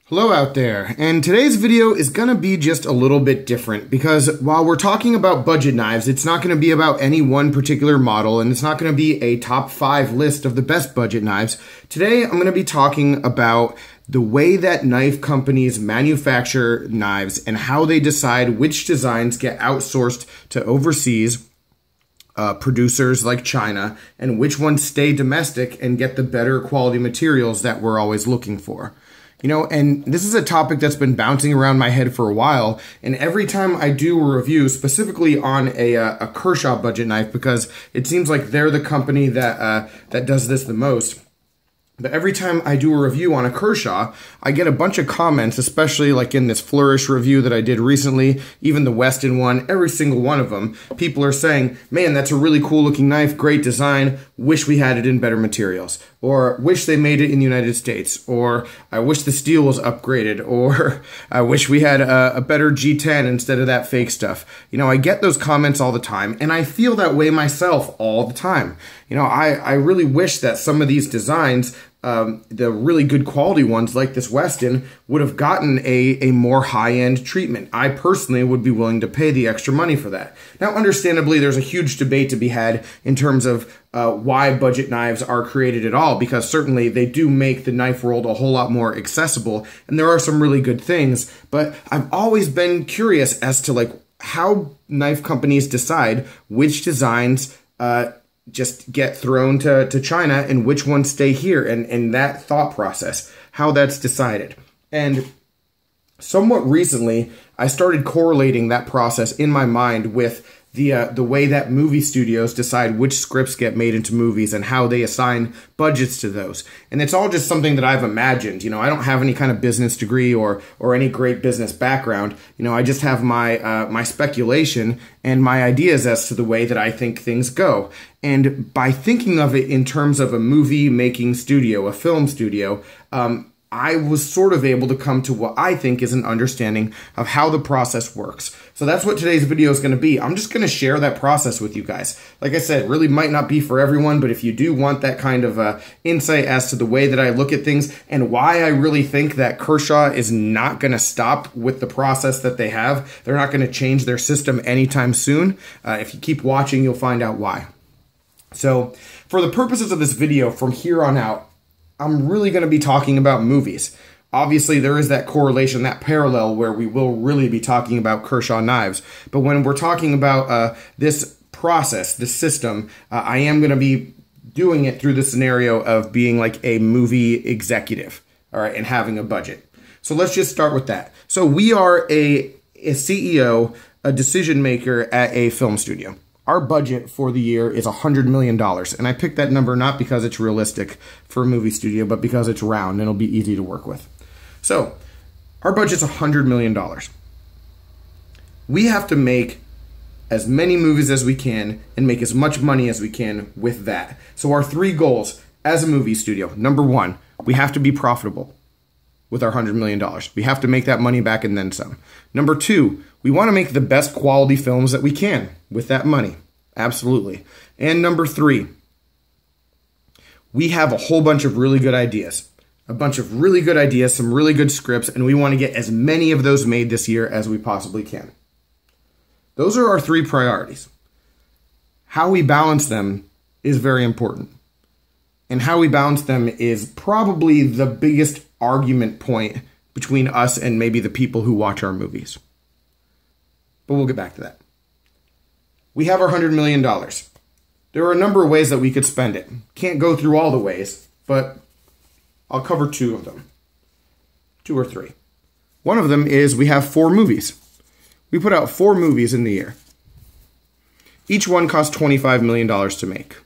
Hello out there, and today's video is going to be just a little bit different because while we're talking about budget knives, it's not going to be about any one particular model and it's not going to be a top 5 list of the best budget knives. Today I'm going to be talking about the way that knife companies manufacture knives and how they decide which designs get outsourced to overseas producers like China and which ones stay domestic and get the better quality materials that we're always looking for. You know, and this is a topic that's been bouncing around my head for a while, and every time I do a review, specifically on a Kershaw budget knife, because it seems like they're the company that that does this the most. But every time I do a review on a Kershaw, I get a bunch of comments, especially like in this Flourish review that I did recently, even the Weston one, every single one of them. People are saying, man, that's a really cool looking knife, great design, wish we had it in better materials. Or wish they made it in the United States. Or I wish the steel was upgraded. Or I wish we had a better G10 instead of that fake stuff. You know, I get those comments all the time, and I feel that way myself all the time. You know, I really wish that some of these designs, the really good quality ones like this Weston, would have gotten a more high-end treatment. I personally would be willing to pay the extra money for that. Now, understandably, there's a huge debate to be had in terms of why budget knives are created at all, because certainly they do make the knife world a whole lot more accessible, and there are some really good things, but I've always been curious as to like how knife companies decide which designs just get thrown to China and which ones stay here, and that thought process, how that's decided. And somewhat recently, I started correlating that process in my mind with the way that movie studios decide which scripts get made into movies and how they assign budgets to those. And it's all just something that I've imagined. You know, I don't have any kind of business degree or any great business background. You know, I just have my my speculation and my ideas as to the way that I think things go. And by thinking of it in terms of a movie making studio, a film studio, I was sort of able to come to what I think is an understanding of how the process works. So that's what today's video is going to be. I'm just going to share that process with you guys. Like I said, really might not be for everyone, but if you do want that kind of insight as to the way that I look at things and why I really think that Kershaw is not going to stop with the process that they have, they're not going to change their system anytime soon. If you keep watching, you'll find out why. So for the purposes of this video, from here on out, I'm really going to be talking about movies. Obviously, there is that correlation, that parallel where we will really be talking about Kershaw knives. But when we're talking about this process, this system, I am going to be doing it through the scenario of being like a movie executive, all right, and having a budget. So let's just start with that. So we are a CEO, a decision maker at a film studio. Our budget for the year is $100 million, and I picked that number not because it's realistic for a movie studio, but because it's round and it'll be easy to work with. So, our budget's $100 million. We have to make as many movies as we can and make as much money as we can with that. So our 3 goals as a movie studio: number 1, we have to be profitable with our $100 million. We have to make that money back and then some. Number 2, we want to make the best quality films that we can with that money. Absolutely. And number 3, we have a whole bunch of really good ideas. Some really good scripts, and we want to get as many of those made this year as we possibly can. Those are our 3 priorities. How we balance them is very important. And how we balance them is probably the biggest argument point between us and maybe the people who watch our movies. But we'll get back to that. We have our $100 million. There are a number of ways that we could spend it. Can't go through all the ways, but I'll cover 2 of them. 2 or 3. One of them is we have 4 movies. We put out 4 movies in the year. Each one costs $25 million to make.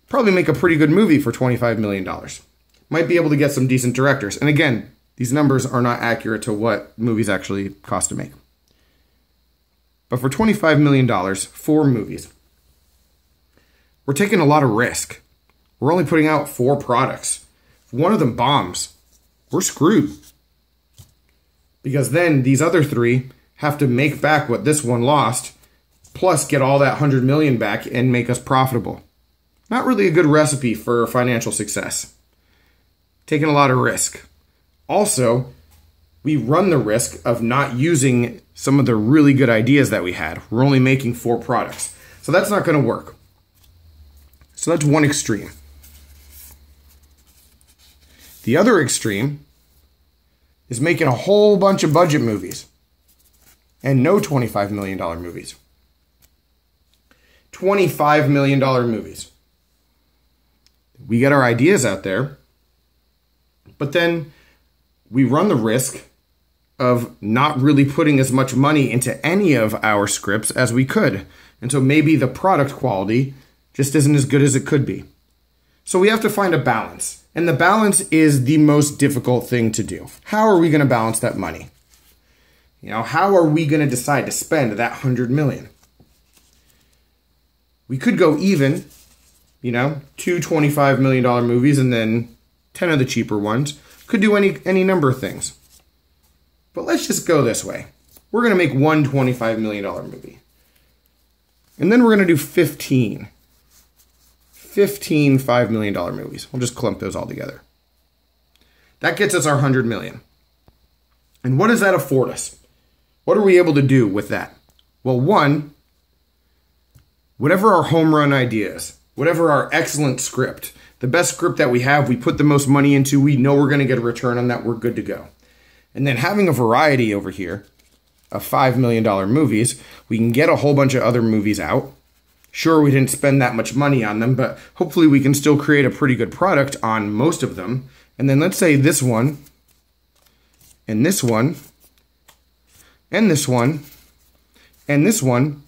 Probably make a pretty good movie for $25 million. Might be able to get some decent directors. And again, these numbers are not accurate to what movies actually cost to make. But for $25 million, 4 movies, we're taking a lot of risk. We're only putting out 4 products. If one of them bombs, we're screwed. Because then these other 3 have to make back what this one lost, plus get all that $100 million back and make us profitable. Not really a good recipe for financial success. Taking a lot of risk. Also, we run the risk of not using some of the really good ideas that we had. We're only making 4 products. So that's not going to work. So that's one extreme. The other extreme is making a whole bunch of budget movies and no $25 million movies. $25 million movies. We get our ideas out there, but then we run the risk of not really putting as much money into any of our scripts as we could. And so maybe the product quality just isn't as good as it could be. So we have to find a balance. And the balance is the most difficult thing to do. How are we going to balance that money? You know, how are we going to decide to spend that $100 million? We could go even, you know, 2 $25 million movies and then 10 of the cheaper ones. Could do any number of things. But let's just go this way. We're going to make one $25 million movie. And then we're going to do 15 $5 million movies. We'll just clump those all together. That gets us our $100 million. And what does that afford us? What are we able to do with that? Well, one, whatever our home run ideas, whatever our excellent script, the best script that we have, we put the most money into, we know we're going to get a return on that, we're good to go. And then having a variety over here of $5 million movies, we can get a whole bunch of other movies out. Sure, we didn't spend that much money on them, but hopefully we can still create a pretty good product on most of them. And then let's say this one, and this one, and this one, and this one,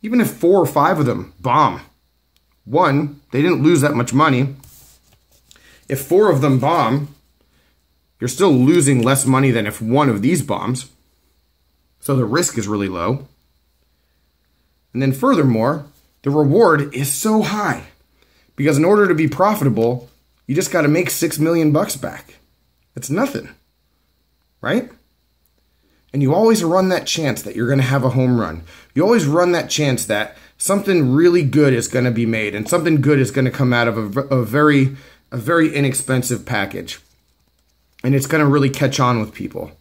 even if 4 or 5 of them bomb, one, they didn't lose that much money. If 4 of them bomb, you're still losing less money than if one of these bombs. So the risk is really low. And then furthermore, the reward is so high. Because in order to be profitable, you just got to make $6 million back. It's nothing. Right? And you always run that chance that you're going to have a home run. You always run that chance that something really good is going to be made and something good is going to come out of a very inexpensive package. And it's going to really catch on with people.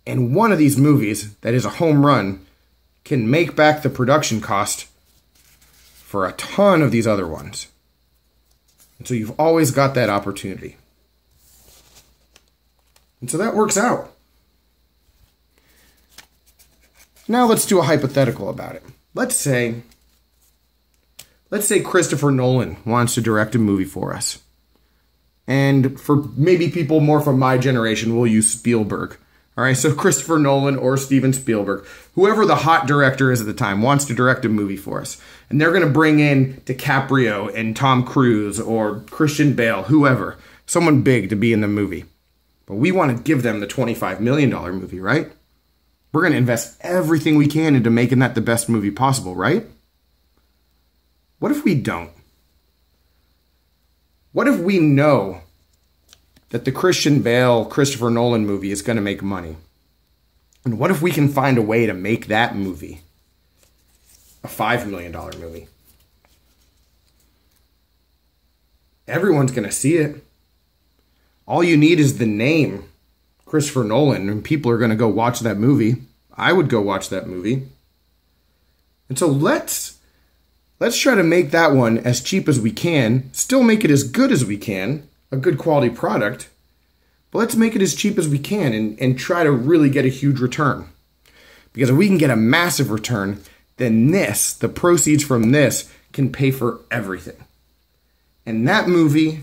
And one of these movies that is a home run can make back the production cost for a ton of these other ones. And so you've always got that opportunity. And so that works out. Now let's do a hypothetical about it. Let's say Christopher Nolan wants to direct a movie for us. And for maybe people more from my generation, we'll use Spielberg. All right, so Christopher Nolan or Steven Spielberg, whoever the hot director is at the time, wants to direct a movie for us. And they're going to bring in DiCaprio and Tom Cruise or Christian Bale, whoever, someone big to be in the movie. But we want to give them the $25 million movie, right? We're going to invest everything we can into making that the best movie possible, right? What if we don't? What if we know that the Christian Bale, Christopher Nolan movie is going to make money? And what if we can find a way to make that movie a $5 million movie? Everyone's going to see it. All you need is the name Christopher Nolan, and people are going to go watch that movie. I would go watch that movie. And so let's try to make that one as cheap as we can, still make it as good as we can, a good quality product, but let's make it as cheap as we can and try to really get a huge return. Because if we can get a massive return, then the proceeds from this, can pay for everything. And that movie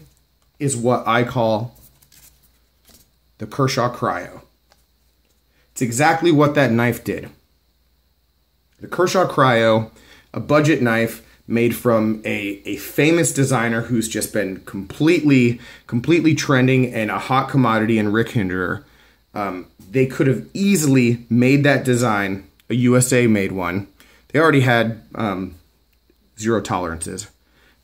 is what I call the Kershaw Cryo. It's exactly what that knife did. The Kershaw Cryo, a budget knife made from a famous designer who's just been completely trending and a hot commodity in Rick Hinderer. They could have easily made that design, a USA-made one. They already had 0 tolerances.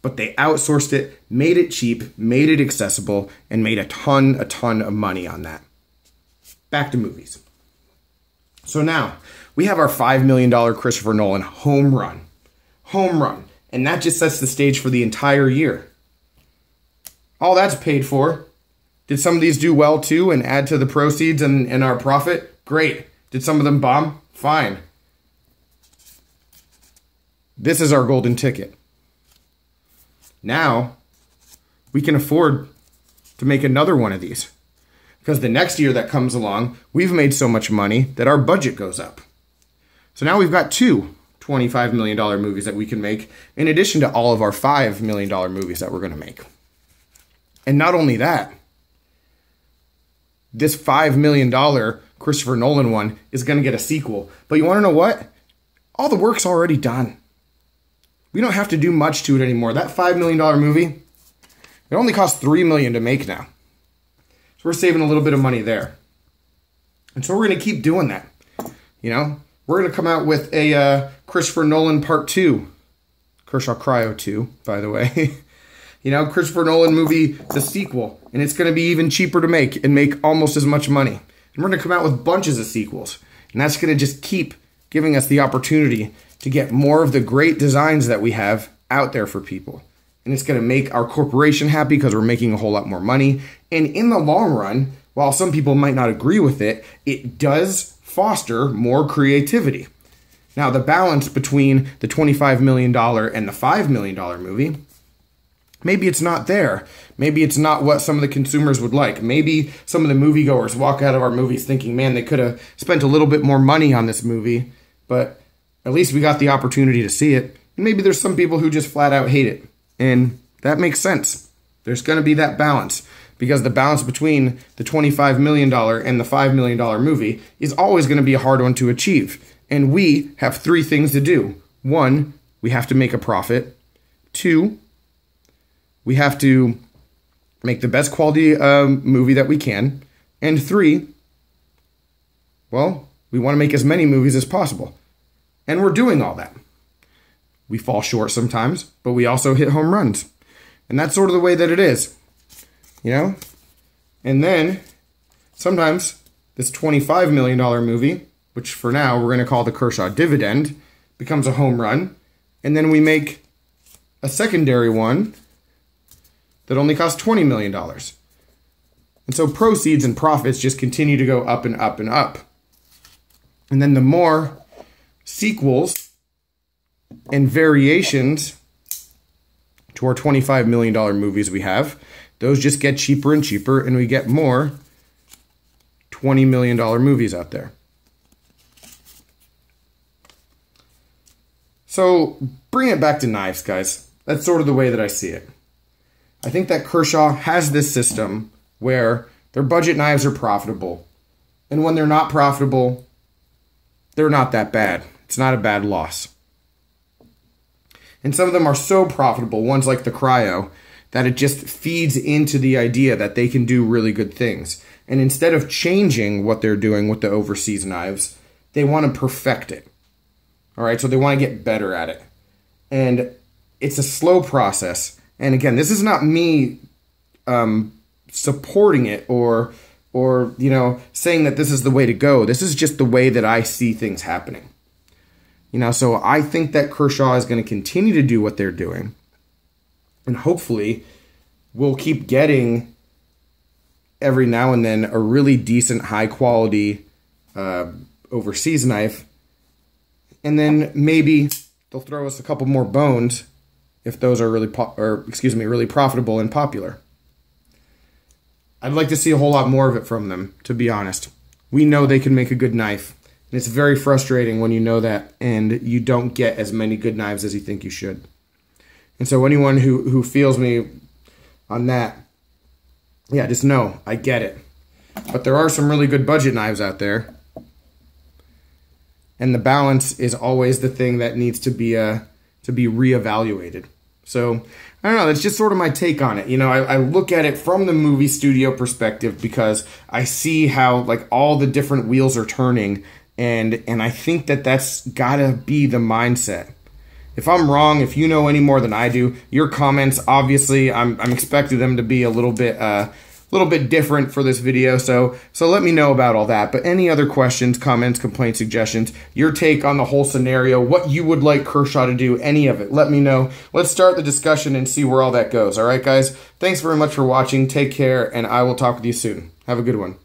But they outsourced it, made it cheap, made it accessible, and made a ton of money on that. Back to movies. So now, we have our $5 million Christopher Nolan home run. Home run. And that just sets the stage for the entire year. All that's paid for Did some of these do well too and add to the proceeds and our profit? Great. Did some of them bomb? Fine. This is our golden ticket. Now, we can afford to make another one of these. Because the next year that comes along, we've made so much money that our budget goes up. So now we've got two $25 million movies that we can make, in addition to all of our $5 million movies that we're going to make. And not only that, this $5 million Christopher Nolan one is going to get a sequel. But you want to know what? All the work's already done. We don't have to do much to it anymore. That $5 million movie, it only cost $3 million to make now. So we're saving a little bit of money there. And so we're going to keep doing that. You know, we're going to come out with a Christopher Nolan Part 2. Kershaw Cryo 2, by the way. You know, Christopher Nolan movie, the sequel. And it's going to be even cheaper to make and make almost as much money. And we're going to come out with bunches of sequels. And that's going to just keep giving us the opportunity to get more of the great designs that we have out there for people. And it's going to make our corporation happy because we're making a whole lot more money. And in the long run, while some people might not agree with it, it does foster more creativity. Now, the balance between the $25 million and the $5 million movie, maybe it's not there. Maybe it's not what some of the consumers would like. Maybe some of the moviegoers walk out of our movies thinking, man, they could have spent a little bit more money on this movie, but at least we got the opportunity to see it. And maybe there's some people who just flat out hate it. And that makes sense. There's going to be that balance, because the balance between the $25 million and the $5 million movie is always going to be a hard one to achieve. And we have three things to do. One, we have to make a profit. Two, we have to make the best quality movie that we can. And three, well, we want to make as many movies as possible. And we're doing all that. We fall short sometimes, but we also hit home runs. And that's sort of the way that it is, you know? And then sometimes this $25 million movie, which for now we're going to call the Kershaw Dividend, becomes a home run. And then we make a secondary one that only costs $20 million. And so proceeds and profits just continue to go up and up and up. And then the more sequels and variations to our $25 million movies we have, those just get cheaper and cheaper, and we get more $20 million movies out there. So bring it back to knives, guys. That's sort of the way that I see it. I think that Kershaw has this system where their budget knives are profitable. And when they're not profitable, they're not that bad. It's not a bad loss. And some of them are so profitable, ones like the Cryo, that it just feeds into the idea that they can do really good things. And instead of changing what they're doing with the overseas knives, they want to perfect it. All right, so they want to get better at it. And it's a slow process. And again, this is not me supporting it or you know, saying that this is the way to go. This is just the way that I see things happening. You know, so I think that Kershaw is going to continue to do what they're doing. And hopefully we'll keep getting every now and then a really decent, high quality overseas knife. And then maybe they'll throw us a couple more bones if those are really really profitable and popular. I'd like to see a whole lot more of it from them, to be honest. We know they can make a good knife. And it's very frustrating when you know that and you don't get as many good knives as you think you should. And so anyone who feels me on that, yeah, just know, I get it. But there are some really good budget knives out there. And the balance is always the thing that needs to be reevaluated. So, I don't know, that's just sort of my take on it. You know, I look at it from the movie studio perspective because I see how, like, all the different wheels are turning. And I think that that's gotta be the mindset. If I'm wrong, if you know any more than I do, your comments, obviously, I'm expecting them to be a little bit little bit different for this video, so let me know about all that. But any other questions, comments, complaints, suggestions, your take on the whole scenario, what you would like Kershaw to do, any of it, let me know. Let's start the discussion and see where all that goes. All right, guys? Thanks very much for watching. Take care, and I will talk with you soon. Have a good one.